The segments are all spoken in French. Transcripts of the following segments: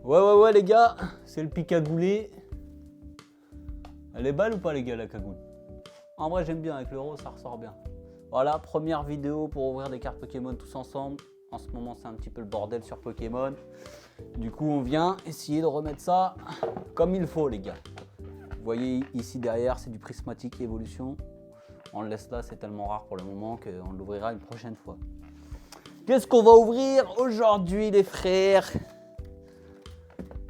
Ouais les gars, c'est le pic à gouler. Elle est belle ou pas les gars la cagoule? En vrai j'aime bien, avec l'euro ça ressort bien. Voilà, première vidéo pour ouvrir des cartes Pokémon tous ensemble. En ce moment c'est un petit peu le bordel sur Pokémon. Du coup on vient essayer de remettre ça comme il faut les gars. Vous voyez ici derrière c'est du prismatique évolution. On le laisse là, c'est tellement rare pour le moment qu'on l'ouvrira une prochaine fois. Qu'est-ce qu'on va ouvrir aujourd'hui les frères?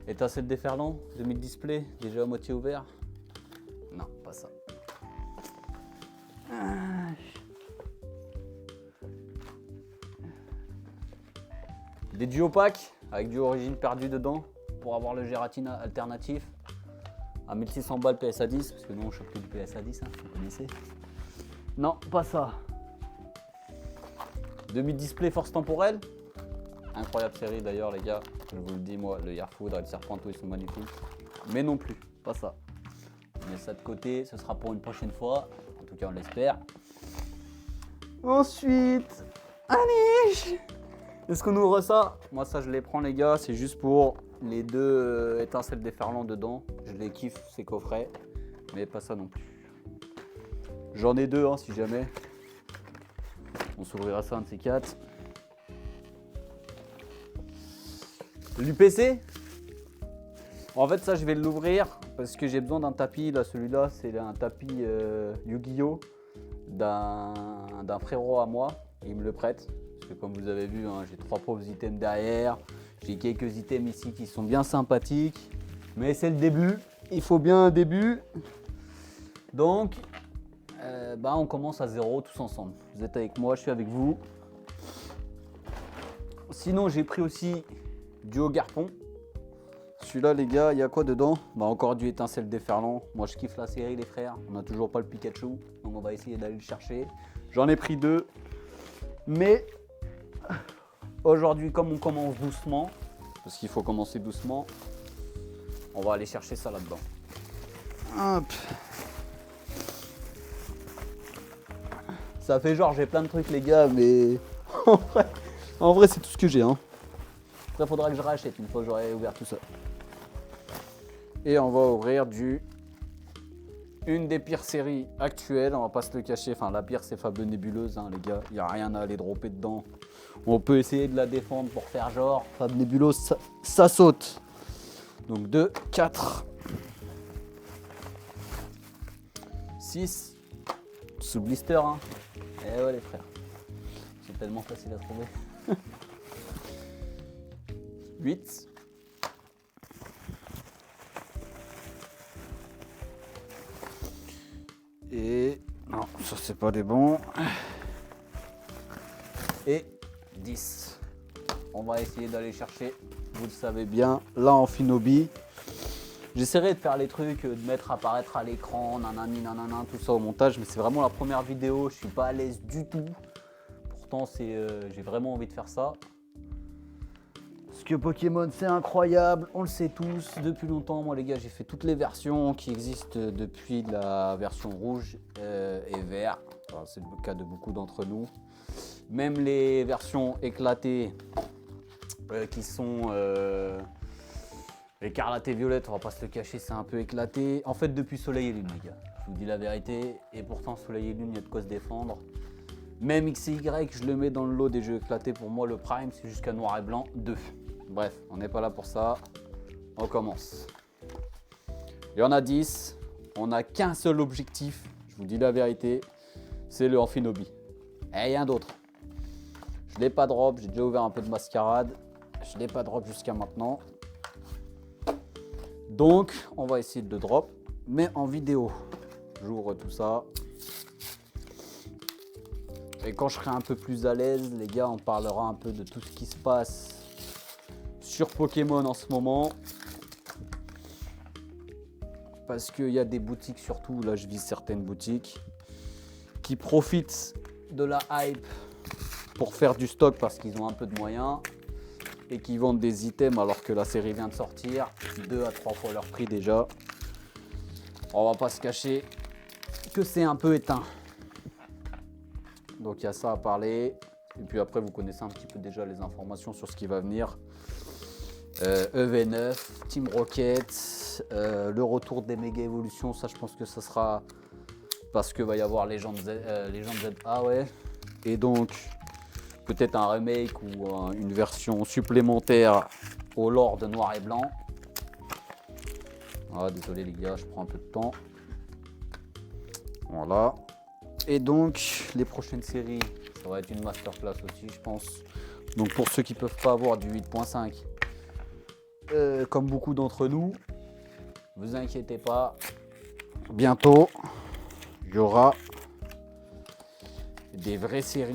Étincelle déferlant, 2000 display, déjà à moitié ouvert. Non, pas ça. Des duopacks avec du origine perdue dedans pour avoir le Gératine alternatif. À 1600 balles PSA 10, parce que nous on chope plus du PSA 10, hein, vous connaissez. Non, pas ça. 2000 display force temporelle. Incroyable série d'ailleurs les gars, je vous le dis moi, le Yarfoudre et le Serpento ils sont magnifiques. Mais non plus, pas ça. On met ça de côté, ce sera pour une prochaine fois, en tout cas on l'espère. Ensuite, allez, est-ce qu'on ouvre ça? Moi ça je les prends les gars, c'est juste pour les deux étincelles déferlantes dedans. Je les kiffe ces coffrets, mais pas ça non plus. J'en ai deux hein, si jamais. On s'ouvrira ça un de ces quatre. L'UPC, en fait ça je vais l'ouvrir parce que j'ai besoin d'un tapis. Là celui-là c'est un tapis Yu-Gi-Oh d'un frérot à moi. Il me le prête parce que comme vous avez vu hein, j'ai trois pauvres items derrière. J'ai quelques items ici qui sont bien sympathiques. Mais c'est le début, il faut bien un début. Donc on commence à zéro tous ensemble. Vous êtes avec moi, je suis avec vous. Sinon j'ai pris aussi Duo Garpon. Celui-là les gars, il y a quoi dedans? Encore du étincelle déferlant. Moi je kiffe la série les frères. On n'a toujours pas le Pikachu. Donc on va essayer d'aller le chercher. J'en ai pris deux. Mais aujourd'hui comme on commence doucement, parce qu'il faut commencer doucement, on va aller chercher ça là-dedans. Hop. Ça fait genre j'ai plein de trucs les gars, mais en vrai c'est tout ce que j'ai hein. Après faudra que je rachète une fois que j'aurai ouvert tout ça. Et on va ouvrir une des pires séries actuelles, on va pas se le cacher. Enfin la pire c'est Fable Nébuleuse hein, les gars, il n'y a rien à aller dropper dedans. On peut essayer de la défendre pour faire genre Fable Nébuleuse ça saute. Donc 2, 4, 6 sous blister hein. Eh ouais les frères, c'est tellement facile à trouver. 8. Et non, ça c'est pas des bons. Et 10. On va essayer d'aller chercher, vous le savez bien, là en Finobi. J'essaierai de faire les trucs, de mettre apparaître à l'écran, nanani nanana, tout ça au montage, mais c'est vraiment la première vidéo, je suis pas à l'aise du tout. Pourtant j'ai vraiment envie de faire ça. Parce que Pokémon c'est incroyable, on le sait tous depuis longtemps. Moi les gars j'ai fait toutes les versions qui existent depuis la version rouge et vert. Enfin, c'est le cas de beaucoup d'entre nous. Même les versions éclatées qui sont écarlate et violette, on va pas se le cacher, c'est un peu éclaté. En fait depuis Soleil et Lune les gars, je vous dis la vérité. Et pourtant Soleil et Lune il y a de quoi se défendre. Même XY, je le mets dans le lot des jeux éclatés. Pour moi, le prime, c'est jusqu'à noir et blanc 2. Bref, on n'est pas là pour ça. On commence. Il y en a 10. On n'a qu'un seul objectif. Je vous dis la vérité. C'est le Amphinobi. Et rien d'autre. Je ne l'ai pas drop. J'ai déjà ouvert un peu de mascarade. Je ne l'ai pas drop jusqu'à maintenant. Donc, on va essayer de le drop. Mais en vidéo. J'ouvre tout ça. Et quand je serai un peu plus à l'aise, les gars, on parlera un peu de tout ce qui se passe sur Pokémon en ce moment. Parce qu'il y a des boutiques surtout, là je vise certaines boutiques, qui profitent de la hype pour faire du stock parce qu'ils ont un peu de moyens et qui vendent des items alors que la série vient de sortir, 2 à 3 fois leur prix déjà. On va pas se cacher que c'est un peu éteint. Donc il y a ça à parler. Et puis après, vous connaissez un petit peu déjà les informations sur ce qui va venir. EV9, Team Rocket, le retour des méga évolutions, ça je pense que ça sera parce que va y avoir Legend ZA, ouais. Et donc peut-être un remake ou une version supplémentaire au lore de noir et blanc. Ah, désolé les gars, je prends un peu de temps. Voilà. Et donc les prochaines séries, ça va être une masterclass aussi, je pense. Donc pour ceux qui peuvent pas avoir du 8.5, comme beaucoup d'entre nous, vous inquiétez pas, bientôt il y aura des vraies séries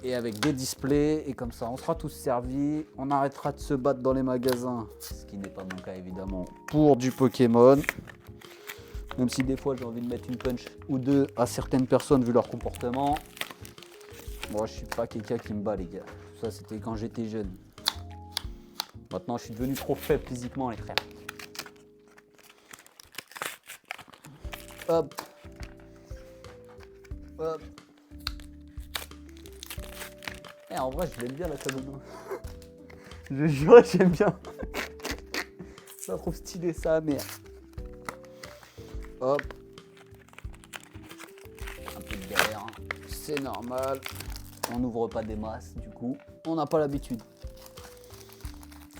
et avec des displays, et comme ça on sera tous servis, on arrêtera de se battre dans les magasins, ce qui n'est pas mon cas évidemment, pour du Pokémon. Même si des fois j'ai envie de mettre une punch ou deux à certaines personnes vu leur comportement. Moi je suis pas quelqu'un qui me bat les gars, ça c'était quand j'étais jeune. Maintenant je suis devenu trop faible physiquement les frères. Hop. Hop. Eh, en vrai je l'aime bien la Shadow. Je jure j'aime bien. Je la trouve stylée ça merde. Hop. Un peu de galère, hein. C'est normal. On n'ouvre pas des masses du coup. On n'a pas l'habitude.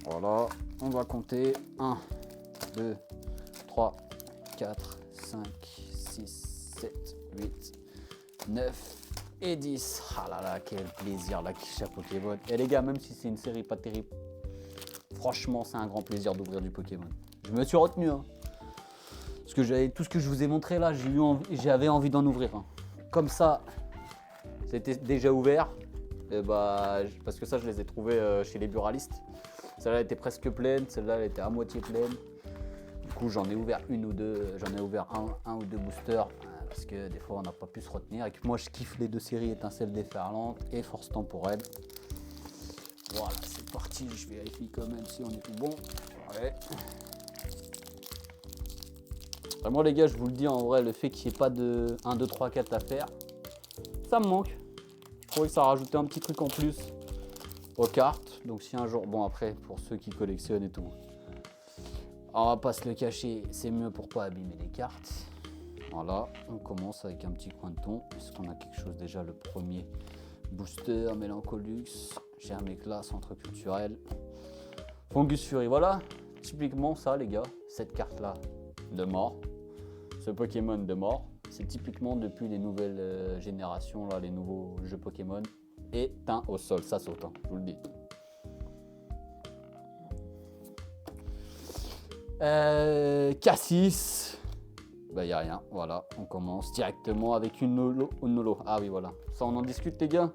Voilà. On va compter 1, 2, 3, 4, 5, 6, 7, 8, 9 et 10. Ah là là, quel plaisir la quiche à Pokémon. Et les gars, même si c'est une série pas terrible, franchement, c'est un grand plaisir d'ouvrir du Pokémon. Je me suis retenu, hein. Parce que tout ce que je vous ai montré là, j'avais envie d'en ouvrir. Hein. Comme ça, c'était déjà ouvert. Et bah, parce que ça, je les ai trouvés chez les buralistes. Celle-là était presque pleine, celle-là elle était à moitié pleine. Du coup, j'en ai ouvert une ou deux, j'en ai ouvert un ou deux boosters. Parce que des fois, on n'a pas pu se retenir. Et que moi, je kiffe les deux séries Étincelle déferlante et Force temporelle. Voilà, c'est parti. Je vérifie quand même si on est tout bon. Ouais. Moi les gars, je vous le dis en vrai, le fait qu'il n'y ait pas de 1, 2, 3, 4 à faire, ça me manque. Je trouvais que ça rajoutait un petit truc en plus aux cartes. Donc si un jour, bon après, pour ceux qui collectionnent et tout, on va pas se le cacher, c'est mieux pour pas abîmer les cartes. Voilà, on commence avec un petit coin de thon. Est-ce qu'on a quelque chose déjà? Le premier booster, Mélancolux, Germe éclat, centre culturel, Fungus Fury, voilà. Typiquement ça les gars, cette carte là de mort, ce Pokémon de mort, c'est typiquement depuis les nouvelles générations, là, les nouveaux jeux Pokémon, éteint au sol, ça saute, hein, je vous le dis. Cassis, bah y a rien, voilà, on commence directement avec une Nolo. Ah oui voilà, ça on en discute les gars.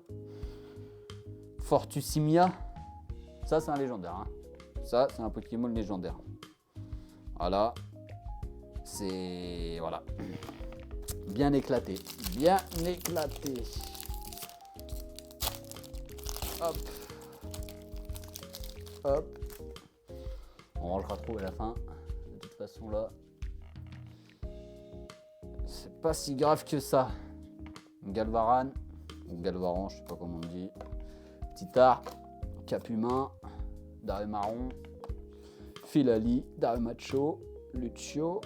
Fortusimia, ça c'est un légendaire, hein. Ça c'est un Pokémon légendaire. Voilà. C'est... voilà. Bien éclaté. Bien éclaté. Hop. Hop. On rangera trop à la fin. De toute façon là, c'est pas si grave que ça. Galvaran. Ou Galvaran, je sais pas comment on dit. Petit arc. Cap humain. Darumarion. Filali. Darumacho. Lucio.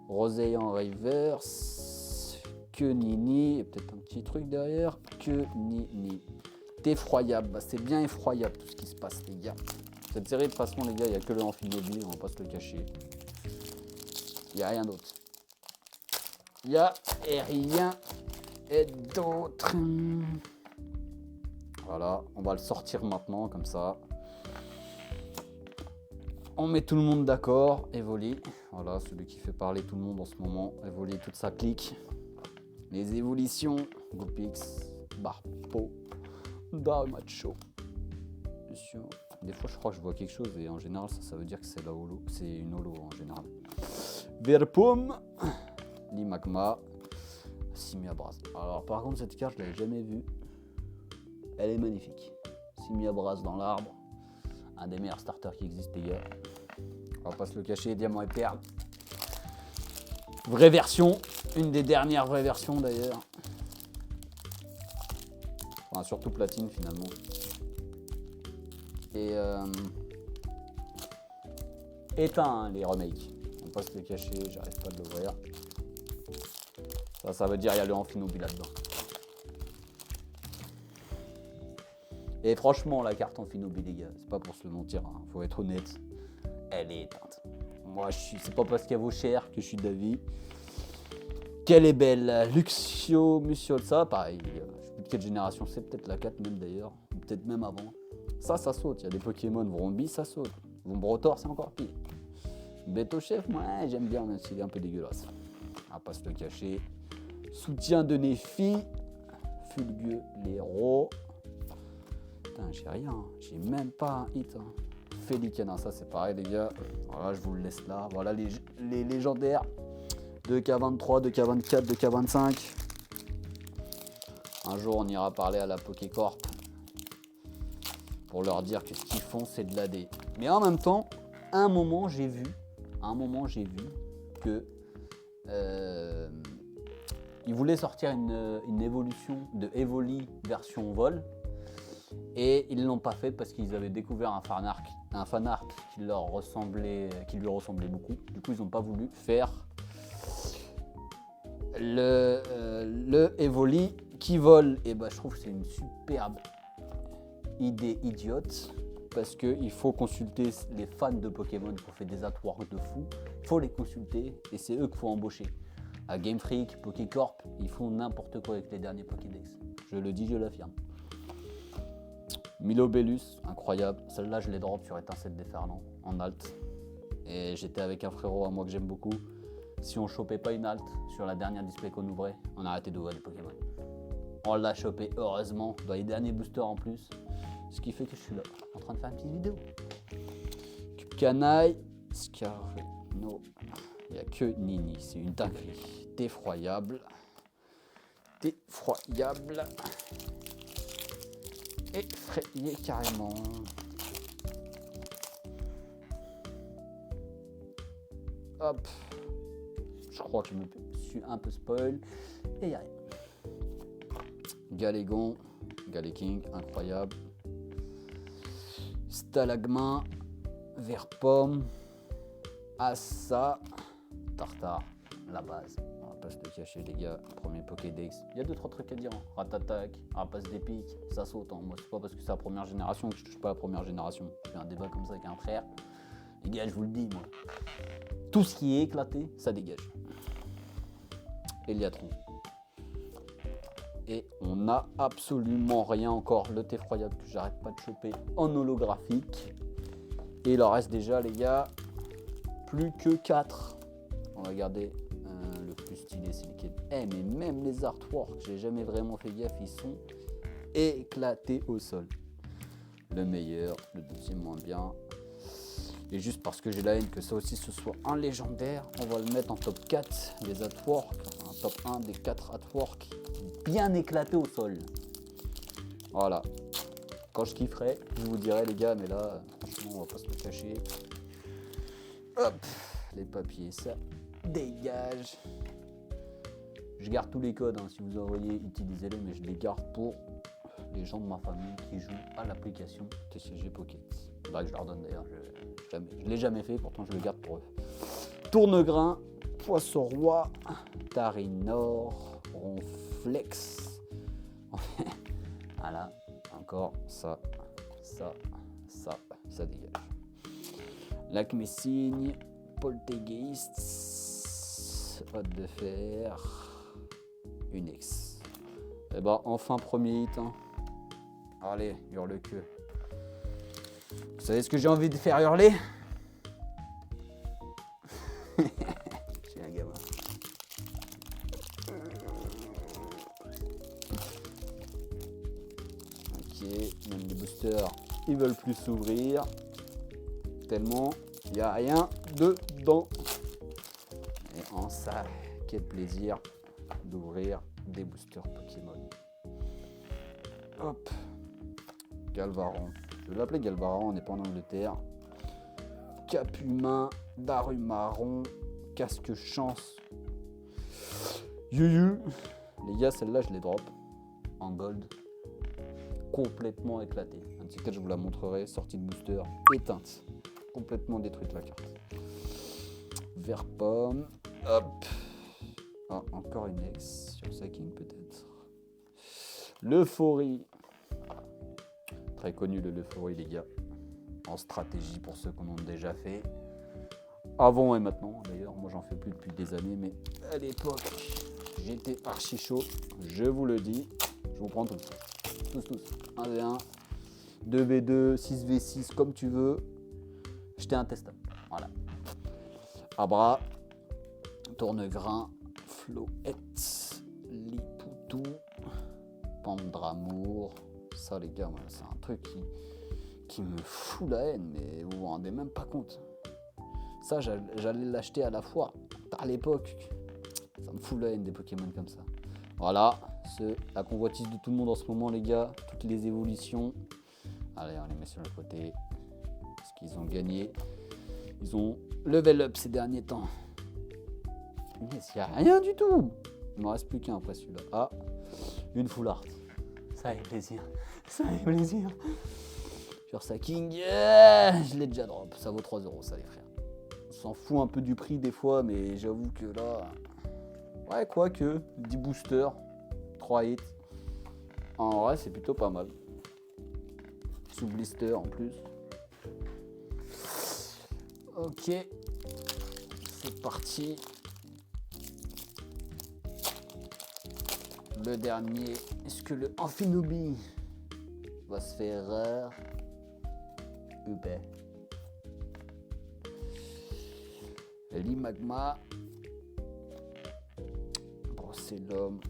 Roseille en reverse, que Nini, et peut-être un petit truc derrière, que Nini. Effroyable, bah, c'est bien effroyable tout ce qui se passe les gars. Cette série de toute façon les gars, il n'y a que le Amphinobie, on va pas se le cacher. Il n'y a rien d'autre. Il n'y a rien d'autre. Voilà, on va le sortir maintenant comme ça. On met tout le monde d'accord, Evoli, voilà, celui qui fait parler tout le monde en ce moment, Evoli, toute sa clique. Les évolutions, Goupix, Barpo, Darumacho. Des fois je crois que je vois quelque chose et en général ça veut dire que c'est la holo, c'est une holo en général. Verpum, Limagma, Simiabras. Alors par contre cette carte je l'avais jamais vue, elle est magnifique. Simiabras dans l'arbre. Un des meilleurs starters qui existent les gars. On va pas se le cacher, diamant et perle. Vraie version, une des dernières vraies versions d'ailleurs. Enfin surtout platine finalement. Et éteint hein, les remakes. On va pas se le cacher, j'arrive pas à l'ouvrir. Ça veut dire qu'il y a le Amphinobi là-dedans. Et franchement, la carte Amphinobi, les gars, c'est pas pour se le mentir, hein, faut être honnête, elle est éteinte. Moi, c'est pas parce qu'elle vaut cher que je suis d'avis qu'elle est belle. Luxio, Musiolsa, pareil, je sais plus de quelle génération, c'est peut-être la 4 même d'ailleurs, ou peut-être même avant. Ça saute, il y a des Pokémon, Vrombi, ça saute. Vombrotor, c'est encore pire. Beto Chef, moi, j'aime bien, même s'il est un peu dégueulasse. On va pas se le cacher. Soutien de Nephi, Fulgue, l'héros. Putain, j'ai rien, j'ai même pas un hit. Hein. Félicana, ça c'est pareil les gars. Voilà, je vous le laisse là. Voilà les légendaires de K23, de K24, de K25. Un jour on ira parler à la Pokécorp pour leur dire que ce qu'ils font c'est de l'AD. Mais en même temps, à un moment j'ai vu que ils voulaient sortir une évolution de Evoli version vol. Et ils ne l'ont pas fait parce qu'ils avaient découvert un fanart qui lui ressemblait beaucoup. Du coup, ils n'ont pas voulu faire le Evoli qui vole. Et bah, je trouve que c'est une superbe idée idiote parce qu'il faut consulter les fans de Pokémon qui ont fait des artworks de fou. Il faut les consulter et c'est eux qu'il faut embaucher. À Game Freak, Pokécorp, ils font n'importe quoi avec les derniers Pokédex. Je le dis, je l'affirme. Milobellus, incroyable. Celle-là, je l'ai drop sur Étincelle Déferlant en alt. Et j'étais avec un frérot à moi que j'aime beaucoup. Si on chopait pas une alt sur la dernière display qu'on ouvrait, on arrêtait d'ouvrir des Pokémon. On l'a chopé heureusement dans les derniers boosters en plus. Ce qui fait que je suis là en train de faire une petite vidéo. Canaille, Scarno. Il n'y a que Nini. C'est une dinguerie. Effroyable. Effrayé carrément. Hop. Je crois que je me suis un peu spoil. Et y'a rien. Galégon. Galéking, incroyable. Stalagmin. Verpomme. Assa. Tartare. La base. On va pas se le cacher les gars, premier Pokédex. Il y a 2-3 trucs à dire. Hein. Ratatak, Rapace d'épique, ça saute. Hein. Moi c'est pas parce que c'est la première génération que je touche pas la première génération. Je fais un débat comme ça avec un frère. Les gars, je vous le dis moi. Tout ce qui est éclaté, ça dégage. Eliatron. Et on n'a absolument rien encore. Le effroyable que j'arrête pas de choper en holographique. Et il en reste déjà les gars, plus que 4. On va garder le plus stylé, c'est lequel. Mais même les artworks, j'ai jamais vraiment fait gaffe, ils sont éclatés au sol. Le meilleur, le deuxième moins bien. Et juste parce que j'ai la haine que ça aussi ce soit un légendaire, on va le mettre en top 4 des artworks, enfin, top 1 des 4 artworks bien éclatés au sol. Voilà. Quand je kifferai, je vous dirai les gars, mais là, franchement, on va pas se le cacher. Hop, les papiers, ça dégage. Je garde tous les codes, hein. Si vous envoyez, utilisez-les, mais je les garde pour les gens de ma famille qui jouent à l'application TCG Pocket. Là que je leur donne d'ailleurs, je ne l'ai jamais fait, pourtant je le garde pour eux. Tournegrain, Poisson Roi, Tarinor, Ronflex. Voilà, encore ça dégage. Lac Messigne, Poltergeist, Hôte de Fer, Unix. Et bah enfin premier hit. Hein. Allez, hurle queue. Vous savez ce que j'ai envie de faire hurler? J'ai un gamin. Ok, même les boosters, ils veulent plus s'ouvrir. Tellement il n'y a rien dedans. Et en ça, quel plaisir d'ouvrir des boosters Pokémon. Hop. Galvaron. Je vais l'appeler Galvaron, on n'est pas en Angleterre. Cap humain, Daru marron, casque chance. Yuyu. Les gars, celle-là, je les drop en gold. Complètement éclatée. Un petit cas, je vous la montrerai. Sortie de booster éteinte. complètement détruite la carte. Vert pomme. Hop. Ah, encore une ex sur Sacking peut-être. L'euphorie. Très connu l'euphorie les gars. En stratégie pour ceux qu'on en a déjà fait. Avant et maintenant d'ailleurs. Moi j'en fais plus depuis des années. Mais à l'époque j'étais archi chaud. Je vous le dis. Je vous prends tous. Tous. 1v1. 2v2. 6v6 comme tu veux. J'étais intestable. Voilà. Abra. Tournegrain. Floette. Lipoutou. Pandramour. Ça les gars, moi, c'est un truc qui me fout la haine, mais vous vous rendez même pas compte. Ça, j'allais l'acheter à la foire. À l'époque, ça me fout la haine des Pokémon comme ça. Voilà, c'est la convoitise de tout le monde en ce moment les gars. Toutes les évolutions. Allez, on les met sur le côté. Parce qu'ils ont gagné. Ils ont level up ces derniers temps. Mais il n'y a rien du tout. Il ne me reste plus qu'un après celui-là. Ah, une full art. Ça fait plaisir. Ça fait plaisir. Sur Sacking, je l'ai déjà drop. Ça vaut 3 €, ça les frères. On s'en fout un peu du prix des fois, mais j'avoue que là... Ouais, quoique, 10 boosters, 3 hits. En vrai, c'est plutôt pas mal. Sous blister en plus. Ok. C'est parti. Le dernier. Est-ce que le Amphinobi va se faire rare ou pas? L'Imagma. Brocellum.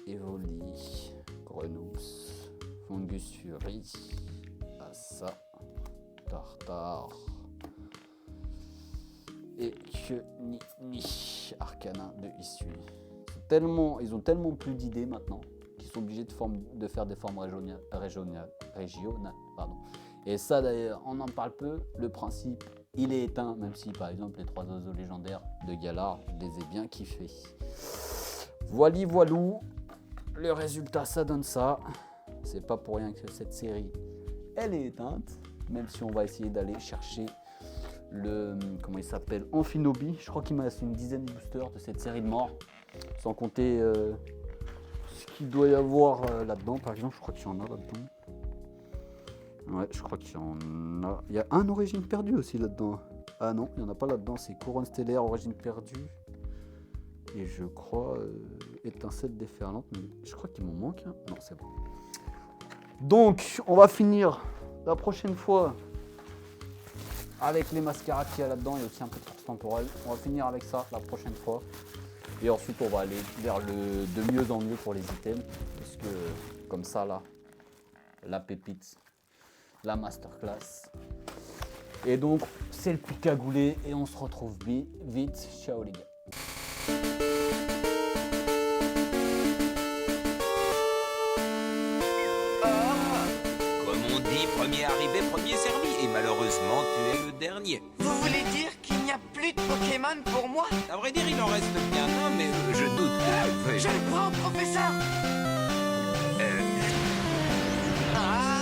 Evoli. Grenousse. Fungus Fury. Assa. Tartare. Et que ni Arcanin de Issue. Ils ont tellement plus d'idées maintenant qu'ils sont obligés de faire des formes régionales. Pardon. Et ça d'ailleurs, on en parle peu. Le principe, il est éteint, même si par exemple les 3 oiseaux légendaires de Galar, je les ai bien kiffés. Voilou. Le résultat, ça donne ça. C'est pas pour rien que cette série, elle est éteinte. Même si on va essayer d'aller chercher le... Comment il s'appelle? Amphinobi. Je crois qu'il m'a resté une dizaine de boosters de cette série de morts. Sans compter ce qu'il doit y avoir là-dedans. Par exemple, je crois qu'il y en a là-dedans. Ouais, je crois qu'il y en a. Il y a un origine perdue aussi là-dedans. Ah non, il n'y en a pas là-dedans. C'est couronne stellaire, origine perdue. Et je crois étincelle déferlante. Mais je crois qu'il m'en manque. Hein. Non, c'est bon. Donc, on va finir la prochaine fois avec les mascarades qu'il y a là-dedans. Il y a aussi un peu de force temporelle. On va finir avec ça la prochaine fois. Et ensuite, on va aller vers le de mieux en mieux pour les items. Parce que, comme ça, là, la pépite, la masterclass. Et donc, c'est le plus cagoulé. Et on se retrouve vite. Ciao, les gars. Comme on dit, premier arrivé, premier servi. Et malheureusement, tu es le dernier. Vous voulez dire qu'il n'y a plus de Pokémon pour moi? À vrai dire, il en reste bien un, mais je doute que... Je le prends, professeur! Ah